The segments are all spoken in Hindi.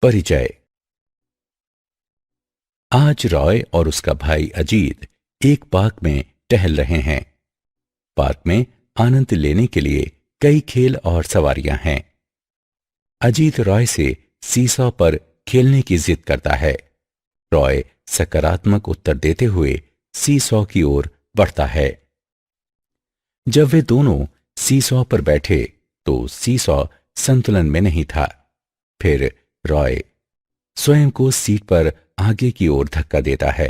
परिचय। आज रॉय और उसका भाई अजीत एक पार्क में टहल रहे हैं। पार्क में आनंद लेने के लिए कई खेल और सवारियां हैं। अजीत रॉय से सीसॉ पर खेलने की जिद करता है। रॉय सकारात्मक उत्तर देते हुए सीसॉ की ओर बढ़ता है। जब वे दोनों सीसॉ पर बैठे तो सीसॉ संतुलन में नहीं था। फिर रॉय स्वयं को सीट पर आगे की ओर धक्का देता है।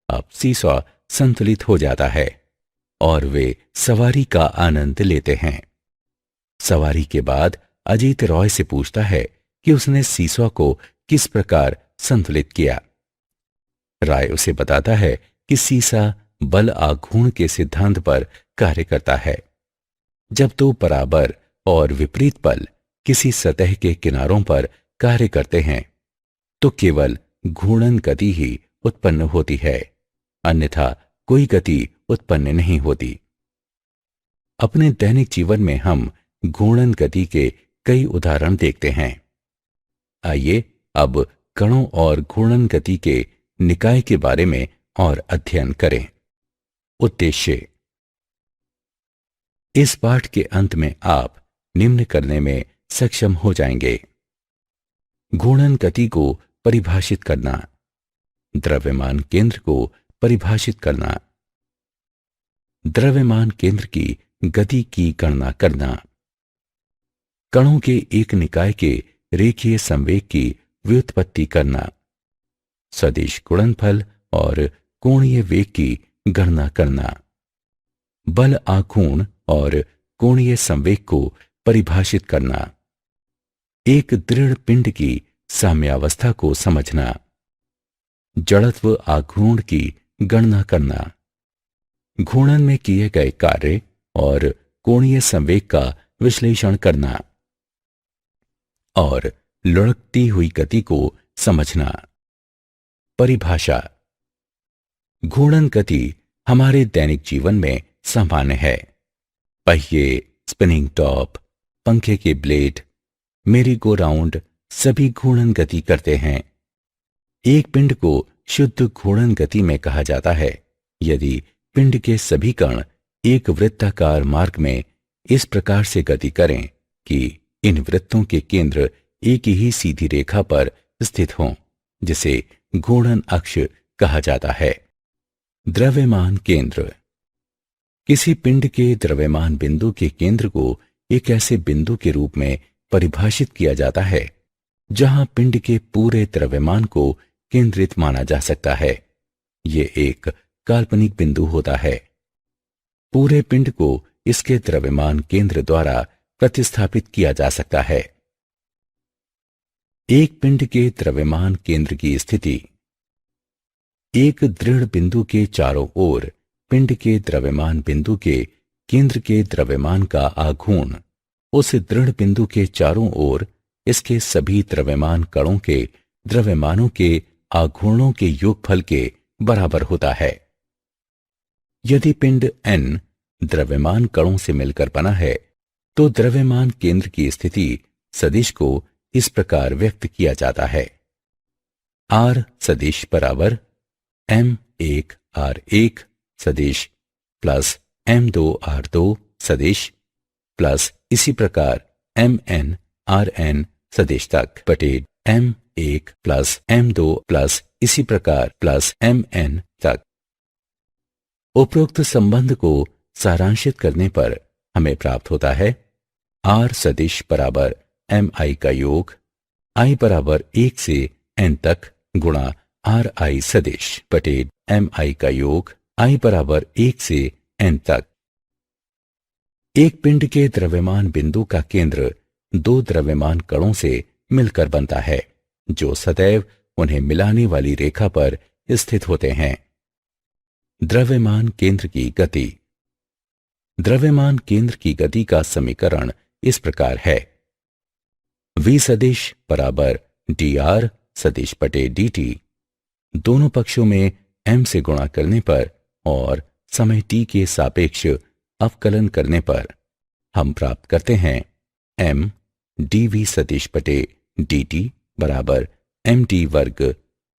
अब सीसॉ संतुलित हो जाता है और वे सवारी का आनंद लेते हैं। सवारी के बाद अजीत रॉय से पूछता है कि उसने सीसॉ को किस प्रकार संतुलित किया। रॉय उसे बताता है कि सीसा बल आघूर्ण के सिद्धांत पर कार्य करता है। जब दो बराबर और विपरीत बल किसी सतह के किनारों पर कार्य करते हैं तो केवल घूर्णन गति ही उत्पन्न होती है, अन्यथा कोई गति उत्पन्न नहीं होती। अपने दैनिक जीवन में हम घूर्णन गति के कई उदाहरण देखते हैं। आइए अब कणों और घूर्णन गति के निकाय के बारे में और अध्ययन करें। उद्देश्य। इस पाठ के अंत में आप निम्न करने में सक्षम हो जाएंगे। घूर्णन गति को परिभाषित करना, द्रव्यमान केंद्र को परिभाषित करना, द्रव्यमान केंद्र की गति की गणना करना, कणों के एक निकाय के रेखीय संवेग की व्युत्पत्ति करना, सदिश गुणनफल और कोणीय वेग की गणना करना, बल आघूर्ण और कोणीय संवेग को परिभाषित करना, एक दृढ़ पिंड की साम्यावस्था को समझना, जड़त्व आघूर्ण की गणना करना, घूर्णन में किए गए कार्य और कोणीय संवेग का विश्लेषण करना और लुढ़कती हुई गति को समझना। परिभाषा। घूर्णन गति हमारे दैनिक जीवन में सामान्य है। पहिए, स्पिनिंग टॉप, पंखे के ब्लेड, मेरी गो राउंड सभी घूर्णन गति करते हैं। एक पिंड को शुद्ध घूर्णन गति में कहा जाता है यदि पिंड के सभी कण एक वृत्ताकार मार्ग में इस प्रकार से गति करें कि इन वृत्तों के केंद्र एक ही सीधी रेखा पर स्थित हों, जिसे घूर्णन अक्ष कहा जाता है। द्रव्यमान केंद्र। किसी पिंड के द्रव्यमान बिंदु के केंद्र को एक ऐसे बिंदु के रूप में परिभाषित किया जाता है जहां पिंड के पूरे द्रव्यमान को केंद्रित माना जा सकता है। यह एक काल्पनिक बिंदु होता है। पूरे पिंड को इसके द्रव्यमान केंद्र द्वारा प्रतिस्थापित किया जा सकता है। एक पिंड के द्रव्यमान केंद्र की स्थिति। एक दृढ़ बिंदु के चारों ओर पिंड के द्रव्यमान बिंदु के केंद्र के द्रव्यमान का आघूर्ण उस दृढ़ बिंदु के चारों ओर इसके सभी द्रव्यमान कणों के द्रव्यमानों के आघूर्णों के योगफल के बराबर होता है। यदि पिंड n द्रव्यमान कणों से मिलकर बना है तो द्रव्यमान केंद्र की स्थिति सदिश को इस प्रकार व्यक्त किया जाता है। r सदिश बराबर m1 r1 सदिश प्लस m2 r2 सदिश प्लस इसी प्रकार mn rn सदिश तक बटे m1 प्लस m2 प्लस इसी प्रकार प्लस mn तक। उपरोक्त संबंध को सारांशित करने पर हमें प्राप्त होता है r सदिश बराबर mi का योग i बराबर 1 से n तक गुणा ri सदिश बटे mi का योग i बराबर 1 से n तक। एक पिंड के द्रव्यमान बिंदु का केंद्र दो द्रव्यमान कणों से मिलकर बनता है जो सदैव उन्हें मिलाने वाली रेखा पर स्थित होते हैं। द्रव्यमान केंद्र की गति। द्रव्यमान केंद्र की गति का समीकरण इस प्रकार है। v सदिश बराबर dr सदिश बटे dt, दोनों पक्षों में m से गुणा करने पर और समय t के सापेक्ष अवकलन करने पर हम प्राप्त करते हैं m dv सदिश बटे dt बराबर एम टी वर्ग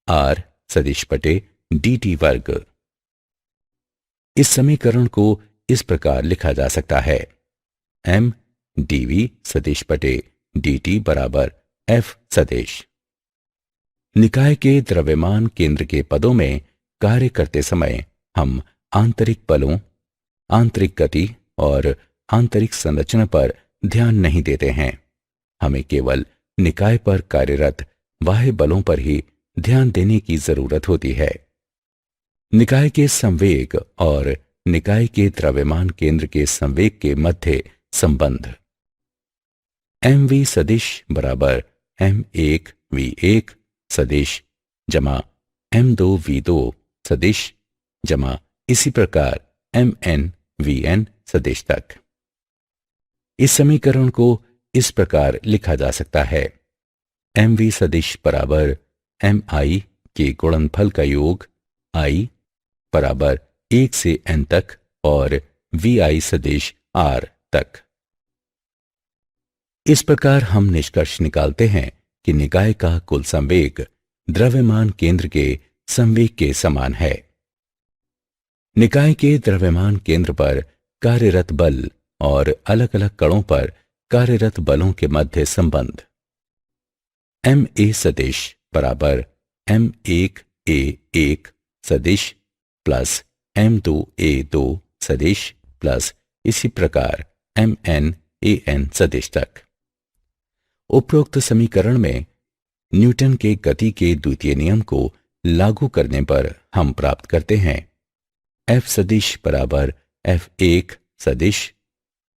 आर सदिश बटे डी टी वर्ग। इस समीकरण को इस प्रकार लिखा जा सकता है, एम डीवी सदिश बटे डी टी बराबर एफ सदिश। निकाय के द्रव्यमान केंद्र के पदों में कार्य करते समय हम आंतरिक बलों, आंतरिक गति और आंतरिक संरचना पर ध्यान नहीं देते हैं। हमें केवल निकाय पर कार्यरत बाह्य बलों पर ही ध्यान देने की जरूरत होती है। निकाय के संवेग और निकाय के द्रव्यमान केंद्र के संवेग के मध्य संबंध एम वी सदिश बराबर एम एक वी एक सदिश जमा एम दो वी दो सदिश जमा इसी प्रकार एम एन वी एन सदिश तक। इस समीकरण को इस प्रकार लिखा जा सकता है, एम वी सदिश बराबर एम आई के गुणनफल का योग आई बराबर 1 से n तक और वी आई सदिश r तक। इस प्रकार हम निष्कर्ष निकालते हैं कि निकाय का कुल संवेग द्रव्यमान केंद्र के संवेग के समान है। निकाय के द्रव्यमान केंद्र पर कार्यरत बल और अलग अलग कणों पर कार्यरत बलों के मध्य संबंध एम ए सदिश बराबर एम एक ए एक सदिश प्लस एम दो ए दो सदिश प्लस इसी प्रकार एम एन ए एन सदिश तक। उपरोक्त समीकरण में न्यूटन के गति के द्वितीय नियम को लागू करने पर हम प्राप्त करते हैं, एफ सदिश बराबर एफ एक सदिश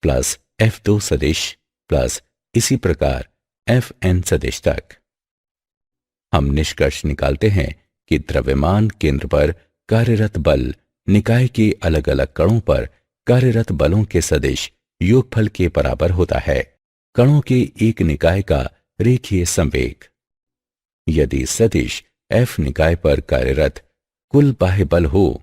प्लस एफ दो सदिश प्लस इसी प्रकार एफ एन सदिश तक। हम निष्कर्ष निकालते हैं कि द्रव्यमान केंद्र पर कार्यरत बल निकाय के अलग अलग कणों पर कार्यरत बलों के सदिश योगफल के बराबर होता है, कणों के एक निकाय का रेखीय संवेग। यदि सदिश एफ निकाय पर कार्यरत कुल बाह्य बल हो,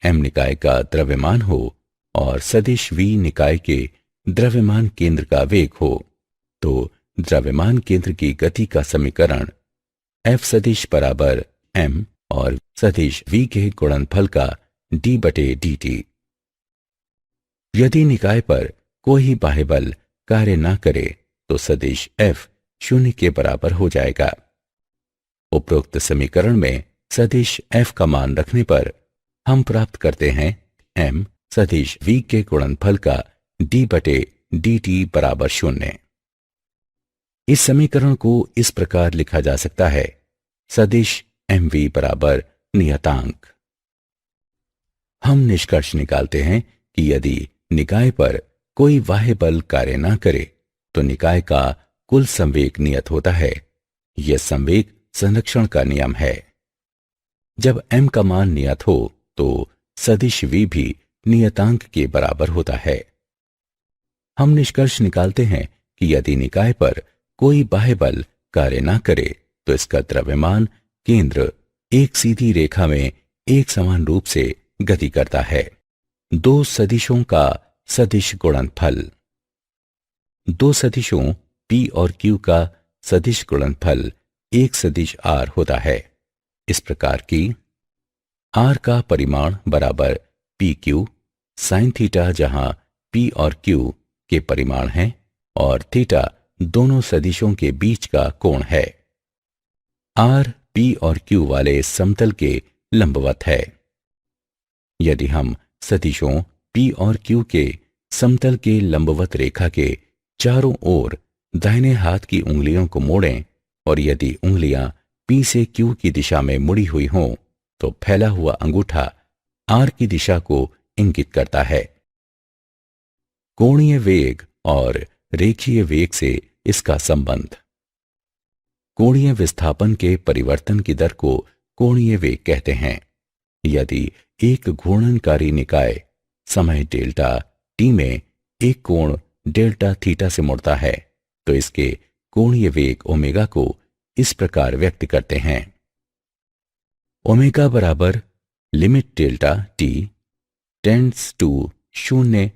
एम निकाय का द्रव्यमान हो और सदिश वी निकाय के द्रव्यमान केंद्र का वेग हो, तो द्रव्यमान केंद्र की गति का समीकरण एफ सदिश बराबर एम और सदिश वी के गुणनफल का डी बटे डी टी। यदि निकाय पर कोई बाह्य बल कार्य न करे तो सदिश एफ शून्य के बराबर हो जाएगा। उपरोक्त समीकरण में सदिश एफ का मान रखने पर हम प्राप्त करते हैं एम सदिश वी के गुणनफल का डी बटे डी टी बराबर 0। इस समीकरण को इस प्रकार लिखा जा सकता है, सदिश एम वी बराबर नियतांक। हम निष्कर्ष निकालते हैं कि यदि निकाय पर कोई बाह्य बल कार्य न करे तो निकाय का कुल संवेग नियत होता है। यह संवेग संरक्षण का नियम है। जब m का मान नियत हो तो सदिश v भी नियतांक के बराबर होता है। हम निष्कर्ष निकालते हैं कि यदि निकाय पर कोई बाह्य बल कार्य न करे तो इसका द्रव्यमान केंद्र एक सीधी रेखा में एक समान रूप से गति करता है। दो सदिशों का सदिश गुणनफल। दो सदिशों p और q का सदिश गुणनफल एक सदिश r होता है। इस प्रकार की r का परिमाण बराबर पी क्यू साइन थीटा, जहां p और q के परिमाण हैं और थीटा दोनों सदिशों के बीच का कोण है। r p और q वाले समतल के लंबवत है। यदि हम सदिशों p और q के समतल के लंबवत रेखा के चारों ओर दाहिने हाथ की उंगलियों को मोड़ें और यदि उंगलियां p से q की दिशा में मुड़ी हुई हों तो फैला हुआ अंगूठा r की दिशा को इंगित करता है। कोणीय वेग और रेखीय वेग से इसका संबंध। कोणीय विस्थापन के परिवर्तन की दर को कोणीय वेग कहते हैं। यदि एक घूर्णनकारी निकाय समय डेल्टा t में एक कोण डेल्टा थीटा से मुड़ता है तो इसके कोणीय वेग ओमेगा को इस प्रकार व्यक्त करते हैं, ओमेगा बराबर limit delta t tends to 0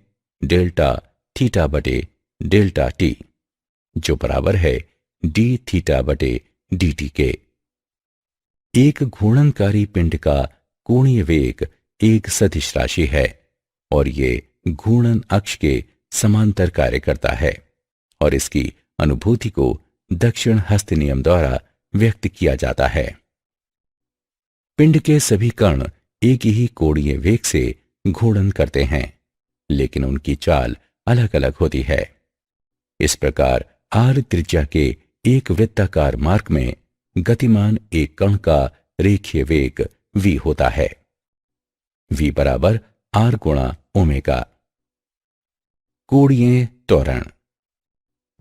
delta theta बटे डेल्टा t, जो बराबर है d थीटा बटे dt के। एक घूर्णनकारी पिंड का कोणीय वेग एक सदिश राशि है और ये घूर्णन अक्ष के समांतर कार्य करता है और इसकी अनुभूति को दक्षिण हस्त नियम द्वारा व्यक्त किया जाता है। पिंड के सभी कण एक ही कोणीय वेग से घूर्णन करते हैं, लेकिन उनकी चाल अलग अलग होती है। इस प्रकार r त्रिज्या के एक वृत्ताकार मार्ग में गतिमान एक कण का रेखीय वेग v होता है। v बराबर r गुणा ओमेगा। कोणीय त्वरण।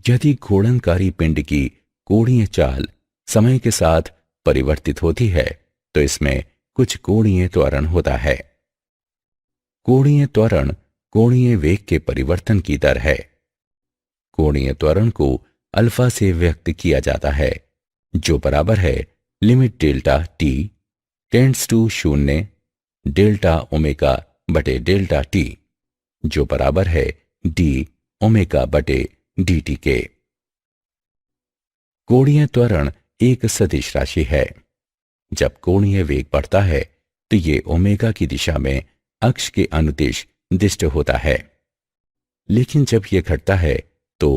यदि घूर्णनकारी पिंड की कोणीय चाल समय के साथ परिवर्तित होती है तो इसमें कुछ कोणीय त्वरण होता है। कोणीय त्वरण कोणीय वेग के परिवर्तन की दर है। कोणीय त्वरण को अल्फा से व्यक्त किया जाता है, जो बराबर है limit delta t tends to 0 delta omega बटे डेल्टा t, जो बराबर है d ओमेगा बटे dt के। कोणीय त्वरण एक सदिश राशि है। जब कोणीय वेग बढ़ता है तो ये ओमेगा की दिशा में अक्ष के अनुदिश दिष्ट होता है, लेकिन जब यह घटता है तो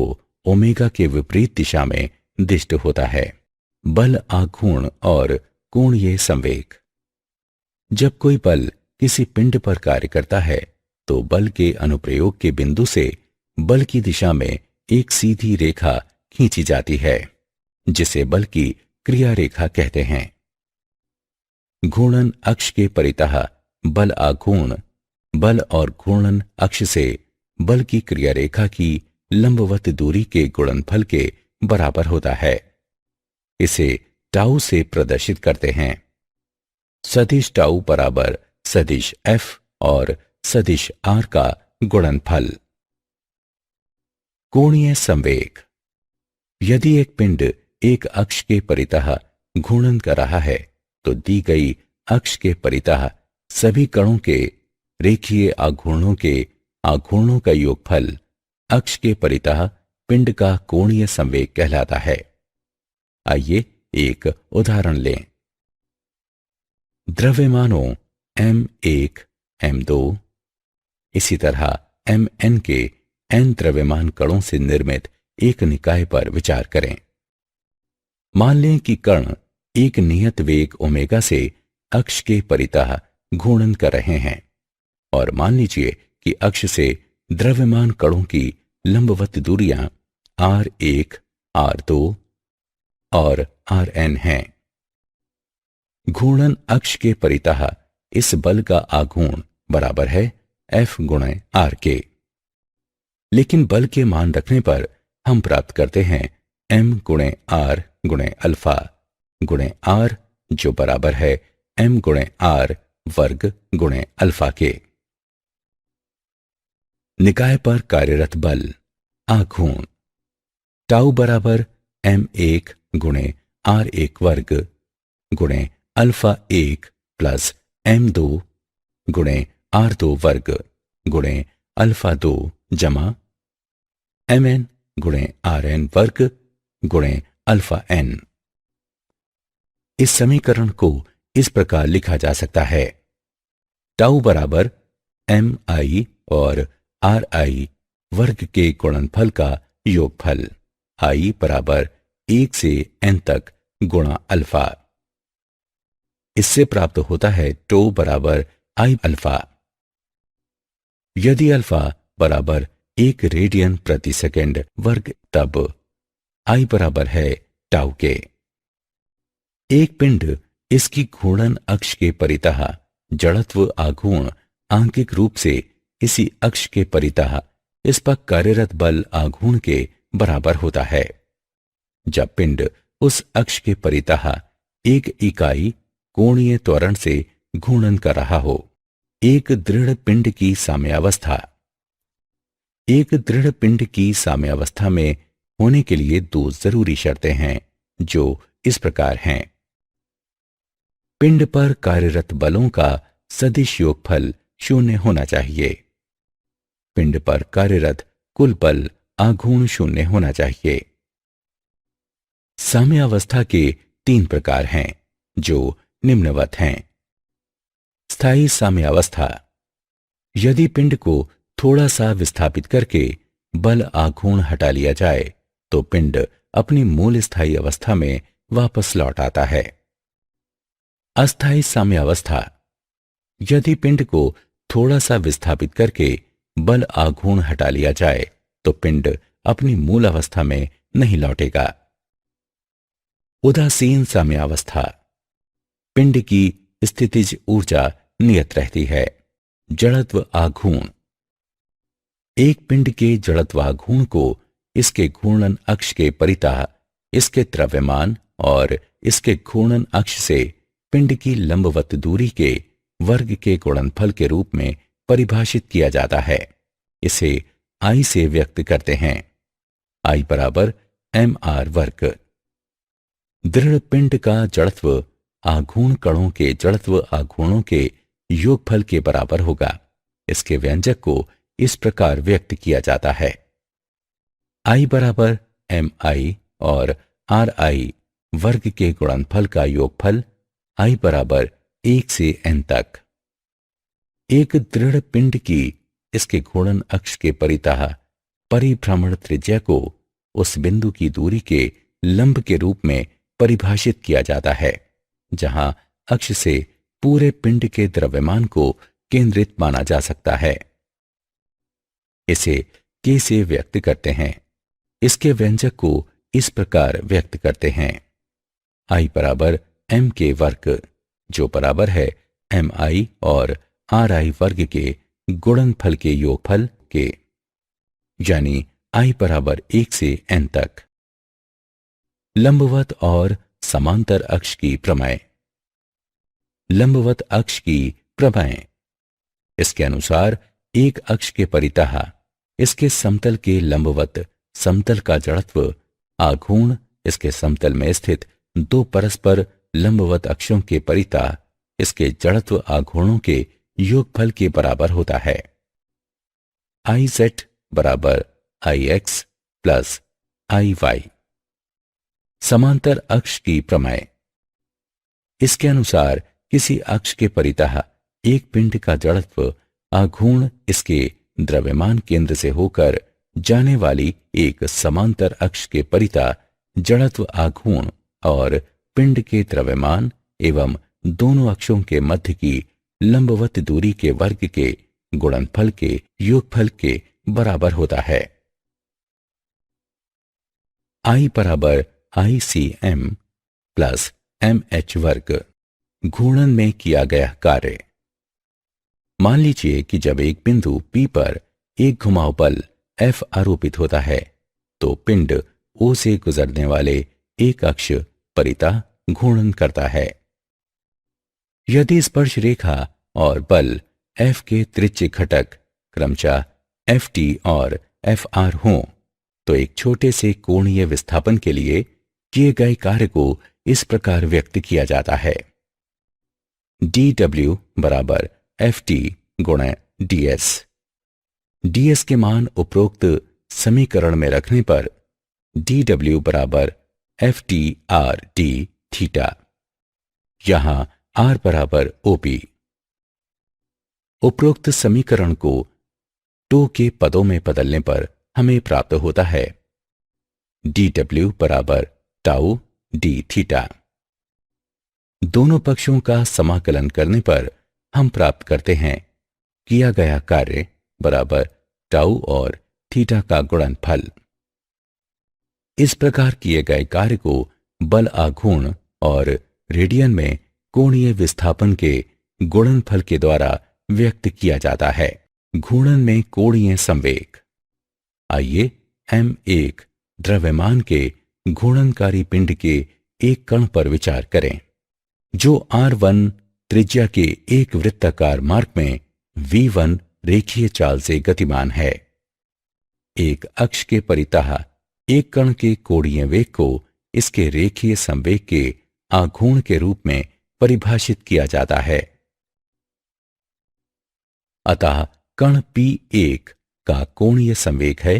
ओमेगा के विपरीत दिशा में दिष्ट होता है। बल आघूर्ण और कोणीय संवेग। जब कोई बल किसी पिंड पर कार्य करता है तो बल के अनुप्रयोग के बिंदु से बल की दिशा में एक सीधी रेखा खींची जाती है, जिसे बल की क्रिया रेखा कहते हैं। घूर्णन अक्ष के परितः बल आघूर्ण बल और घूर्णन अक्ष से बल की क्रिया रेखा की लंबवत दूरी के गुणनफल के बराबर होता है। इसे टाउ से प्रदर्शित करते हैं। सदिश टाउ बराबर सदिश f और सदिश r का गुणनफल। कोणीय संवेग। यदि एक पिंड एक अक्ष के परितः घूर्णन कर रहा है तो दी गई अक्ष के परितः सभी कणों के रेखीय आघूर्णों का योगफल अक्ष के परितः पिंड का कोणीय संवेग कहलाता है। आइए एक उदाहरण लें। द्रव्यमानों m1 m2 इसी तरह mn के n द्रव्यमान कणों से निर्मित एक निकाय पर विचार करें। मान लें कि कण एक नियत वेग ओमेगा से अक्ष के परितः घूर्णन कर रहे हैं और मान लीजिए कि अक्ष से द्रव्यमान कणों की लंबवत दूरियां r1 r2 और rn हैं। घूर्णन अक्ष के परितः इस बल का आघूर्ण बराबर है F गुणे r के, लेकिन बल के मान रखने पर हम प्राप्त करते हैं m गुणे r गुणे अल्फा गुणे r, जो बराबर है m गुणे r वर्ग गुणे अल्फा के। निकाय पर कार्यरत बल आघूर्ण टाउ बराबर m1 गुणे r1 वर्ग गुणे अल्फा 1 प्लस m2 गुणे r2 वर्ग गुणे अल्फा 2 जमा mn गुणे rn वर्ग गुणे अल्फा n। इस समीकरण को इस प्रकार लिखा जा सकता है। टाउ बराबर mi और ri वर्ग के गुणनफल का योगफल i बराबर 1 से n तक गुणा अल्फा। इससे प्राप्त होता है टो बराबर i अल्फा। यदि अल्फा बराबर 1 रेडियन प्रति सेकंड वर्ग तब i बराबर है टाउ के। एक पिंड इसकी घूर्णन अक्ष के परितः जड़त्व आघूर्ण आंकिक रूप से इसी अक्ष के परितः इस पर कार्यरत बल आघूर्ण के बराबर होता है। जब पिंड उस अक्ष के परितः एक इकाई कोणीय त्वरण से घूर्णन कर रहा हो। एक दृढ़ पिंड की साम्यावस्था। एक दृढ़ पिंड की साम्यावस्था में होने के लिए दो जरूरी शर्तें हैं, जो इस प्रकार हैं। पिंड पर कार्यरत बलों का सदिश योगफल 0 होना चाहिए। पिंड पर कार्यरत कुल बल आघूर्ण 0 होना चाहिए। साम्यावस्था के 3 प्रकार हैं जो निम्नवत हैं। स्थायी साम्यावस्था। यदि पिंड को थोड़ा सा विस्थापित करके बल आघूर्ण हटा लिया जाए तो पिंड अपनी मूल स्थायी अवस्था में वापस लौट आता है। अस्थायी साम्यावस्था। यदि पिंड को थोड़ा सा विस्थापित करके बल आघूर्ण हटा लिया जाए तो पिंड अपनी मूल अवस्था में नहीं लौटेगा। उदासीन साम्यावस्था। पिंड की स्थितिज ऊर्जा नियत रहती है। जड़त्व आघूर्ण। एक पिंड के जड़त्व आघूर्ण को इसके घूर्णन अक्ष के परितः, इसके द्रव्यमान और इसके घूर्णन अक्ष से पिंड की लंबवत दूरी के वर्ग के गुणनफल के रूप में परिभाषित किया जाता है। इसे I से व्यक्त करते हैं। I बराबर mr वर्ग। दृढ़ पिंड का जड़त्व आघूर्ण कणों के जड़त्व आघूर्णों के योगफल के बराबर होगा। इसके व्यंजक को इस प्रकार व्यक्त किया जाता है। I बराबर mi और ri वर्ग के गुणनफल का योगफल I बराबर 1 से n तक। एक दृढ़ पिंड की इसके घूर्णन अक्ष के परितः परिभ्रमण त्रिज्या को उस बिंदु की दूरी के लंब के रूप में परिभाषित किया जाता है जहां अक्ष से पूरे पिंड के द्रव्यमान को केंद्रित माना जा सकता है। इसे k से व्यक्त करते हैं। इसके व्यंजक को इस प्रकार व्यक्त करते हैं। I बराबर m के वर्ग जो बराबर है mi और ri वर्ग के गुणनफल के योगफल के, यानी I बराबर 1 से n तक। लंबवत और समांतर अक्ष की प्रमेय। लंबवत अक्ष की प्रमेय। इसके अनुसार एक अक्ष के परितः इसके समतल के लंबवत समतल का जड़त्व आघूर्ण इसके समतल में स्थित दो परस्पर लंबवत अक्षों के परितः इसके जड़त्व आघूर्णों के योगफल के बराबर होता है। Iz बराबर Ix प्लस Iy। समांतर अक्ष की प्रमेय। इसके अनुसार किसी अक्ष के परितः एक पिंड का जड़त्व आघूर्ण इसके द्रव्यमान केंद्र से होकर जाने वाली एक समांतर अक्ष के परितः जड़त्व आघूर्ण और पिंड के द्रव्यमान एवं दोनों अक्षों के मध्य की लंबवत दूरी के वर्ग के गुणनफल के योगफल के बराबर होता है। I बराबर ICM प्लस MH वर्ग। घूर्णन में किया गया कार्य। मान लीजिए कि जब एक बिंदु P पर एक घुमाव बल F आरोपित होता है तो पिंड O से गुजरने वाले एक अक्ष परितः घूर्णन करता है। यदि स्पर्श रेखा और बल F के त्रिज्य घटक क्रमशः Ft और Fr हों तो एक छोटे से कोणीय विस्थापन के लिए किए गए कार्य को इस प्रकार व्यक्त किया जाता है। dw बराबर Ft गुणा ds। ds के मान उपरोक्त समीकरण में रखने पर dw बराबर Ft/d थीटा, यहां r बराबर OP। उपरोक्त समीकरण को टो के पदों में बदलने पर हमें प्राप्त होता है dw बराबर टाउ d थीटा। दोनों पक्षों का समाकलन करने पर हम प्राप्त करते हैं किया गया कार्य बराबर टाउ और थीटा का गुणनफल। इस प्रकार किए गए कार्य को बल आघूर्ण और रेडियन में कोणीय विस्थापन के गुणनफल के द्वारा व्यक्त किया जाता है। घूर्णन में कोणीय संवेग। आइए m1 द्रव्यमान के घूर्णनकारी पिंड के एक कण पर विचार करें जो r1 त्रिज्या के एक वृत्ताकार मार्ग में v1 रेखीय चाल से गतिमान है। एक अक्ष के परितः एक कण के कोणीय वेग को इसके रेखीय संवेग के आघूर्ण के रूप में परिभाषित किया जाता है। अतः कण P1 का कोणीय संवेग है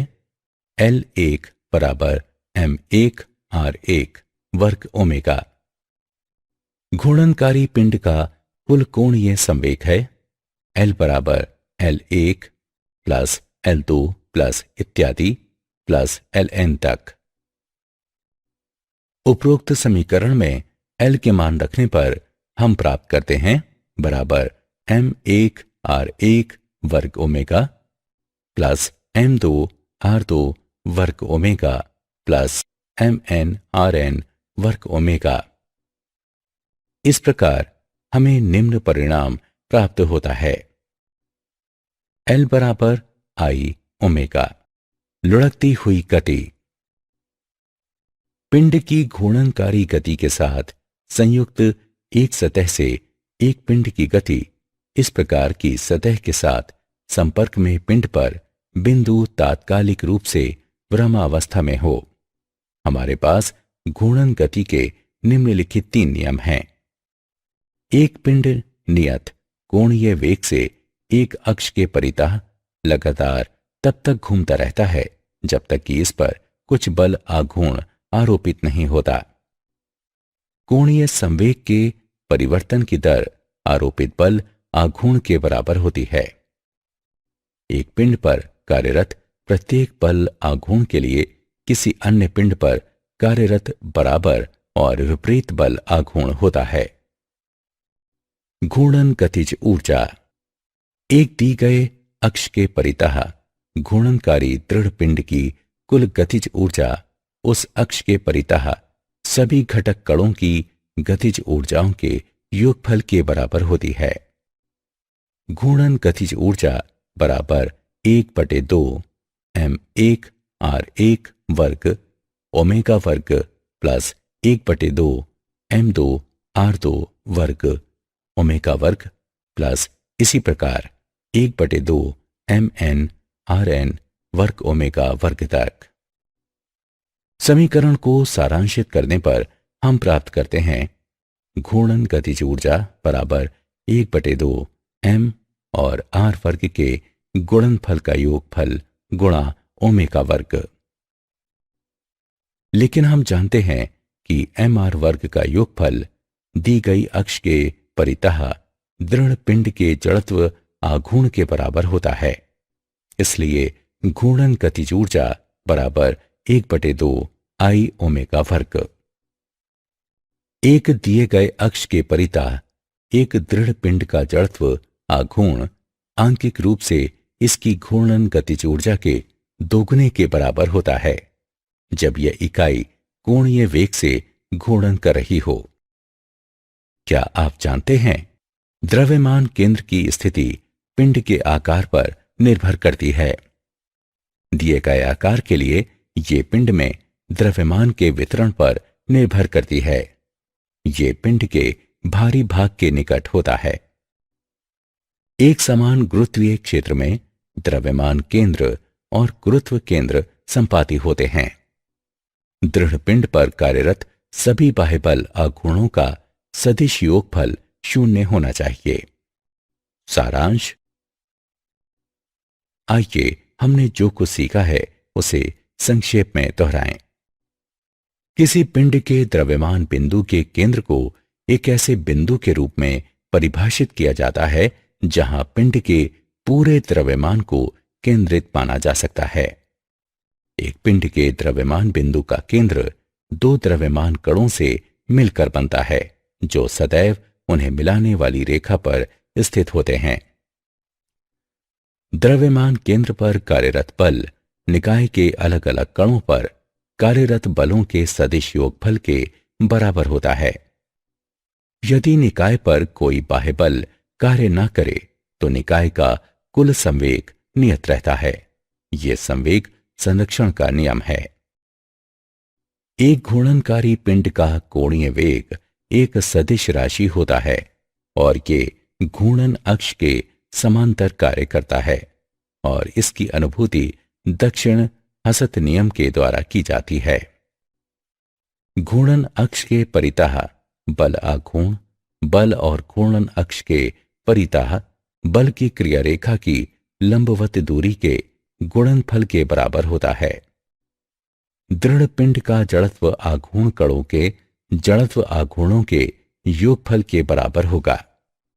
L1 बराबर m1 r1 वर्ग ओमेगा। घूर्णनकारी पिंड का कुल कोणीय संवेग है L बराबर L1 प्लस L2 प्लस इत्यादि प्लस Ln तक। उपरोक्त समीकरण में L के मान रखने पर हम प्राप्त करते हैं बराबर m1 r1 वर्ग ओमेगा प्लस m2 r2 वर्ग ओमेगा प्लस mn rn वर्ग ओमेगा। इस प्रकार हमें निम्न परिणाम प्राप्त होता है। L बराबर I ओमेगा। लुढ़कती हुई गति। पिंड की घूर्णनकारी गति के साथ संयुक्त एक सतह से एक पिंड की गति इस प्रकार की सतह के साथ संपर्क में पिंड पर बिंदु तात्कालिक रूप से विरामावस्था में हो। हमारे पास घूर्णन गति के निम्नलिखित 3 नियम हैं। एक पिंड नियत कोणीय वेग से एक अक्ष के परितः लगातार तब तक घूमता रहता है जब तक कि इस पर कुछ बल आघूर्ण आरोपित नहीं होता। कोणीय संवेग के परिवर्तन की दर आरोपित बल आघूर्ण के बराबर होती है। एक पिंड पर कार्यरत प्रत्येक बल आघूर्ण के लिए किसी अन्य पिंड पर कार्यरत बराबर और विपरीत बल आघूर्ण होता है। घूर्णन गतिज ऊर्जा। एक दी गए अक्ष के परितः घूर्णनकारी दृढ़ पिंड की कुल गतिज ऊर्जा उस अक्ष के परितः सभी घटक कणों की गतिज ऊर्जाओं के योगफल के बराबर होती है। घूर्णन गतिज ऊर्जा बराबर 1/2 m1 r1 वर्ग ओमेगा वर्ग प्लस 1/2 m2 r2 वर्ग ओमेगा वर्ग प्लस इसी प्रकार 1/2 mn rn वर्ग ओमेगा वर्ग तक। समीकरण को सारांशित करने पर हम प्राप्त करते हैं घूर्णन गतिज ऊर्जा बराबर 1/2 m और r वर्ग के गुणनफल का योगफल गुणा ओमेगा वर्ग। लेकिन हम जानते हैं कि mr वर्ग का योगफल दी गई अक्ष के परितः दृढ़ पिंड के जड़त्व आघूर्ण के बराबर होता है। इसलिए घूर्णन गतिज ऊर्जा बराबर 1/2 I ओमेगा वर्ग। एक दिए गए अक्ष के परितः एक दृढ़ पिंड का जड़त्व आघूर्ण आंकिक रूप से इसकी घूर्णन गतिज ऊर्जा के दोगुने के बराबर होता है जब यह इकाई कोणीय वेग से घूर्णन कर रही हो। क्या आप जानते हैं द्रव्यमान केंद्र की स्थिति पिंड के आकार पर निर्भर करती है। दिए गए आकार के लिए ये पिंड में द्रव्यमान के वितरण पर निर्भर करती है। ये पिंड के भारी भाग के निकट होता है। एक समान गुरुत्वीय क्षेत्र में द्रव्यमान केंद्र और गुरुत्व केंद्र संपाती होते हैं। दृढ़ पिंड पर कार्यरत सभी बाह्य बल आघूर्णों का सदिश योगफल 0 होना चाहिए। सारांश। आइए हमने जो कुछ सीखा है उसे संक्षेप में दोहराएं। किसी पिंड के द्रव्यमान बिंदु के केंद्र को एक ऐसे बिंदु के रूप में परिभाषित किया जाता है जहां पिंड के पूरे द्रव्यमान को केंद्रित माना जा सकता है। एक पिंड के द्रव्यमान बिंदु का केंद्र 2 द्रव्यमान कणों से मिलकर बनता है जो सदैव उन्हें मिलाने वाली रेखा पर स्थित होते हैं। द्रव्यमान केंद्र पर कार्यरत बल निकाय के अलग अलग कणों पर कार्यरत बलों के सदिश योगफल के बराबर होता है। यदि निकाय पर कोई बाह्य बल कार्य न करे तो निकाय का कुल संवेग नियत रहता है। यह संवेग संरक्षण का नियम है। एक घूर्णनकारी पिंड का कोणीय वेग एक सदिश राशि होता है और ये घूर्णन अक्ष के समांतर कार्य करता है और इसकी अनुभूति दक्षिण हसत नियम के द्वारा की जाती है। घूर्णन अक्ष के परितः बल आघूर्ण बल और घूर्णन अक्ष के परितः बल की क्रिया रेखा की लंबवत दूरी के गुणनफल के बराबर होता है। दृढ़ पिंड का जड़त्व आघूर्ण कणों के जड़त्व आघूर्णों के योगफल के बराबर होगा।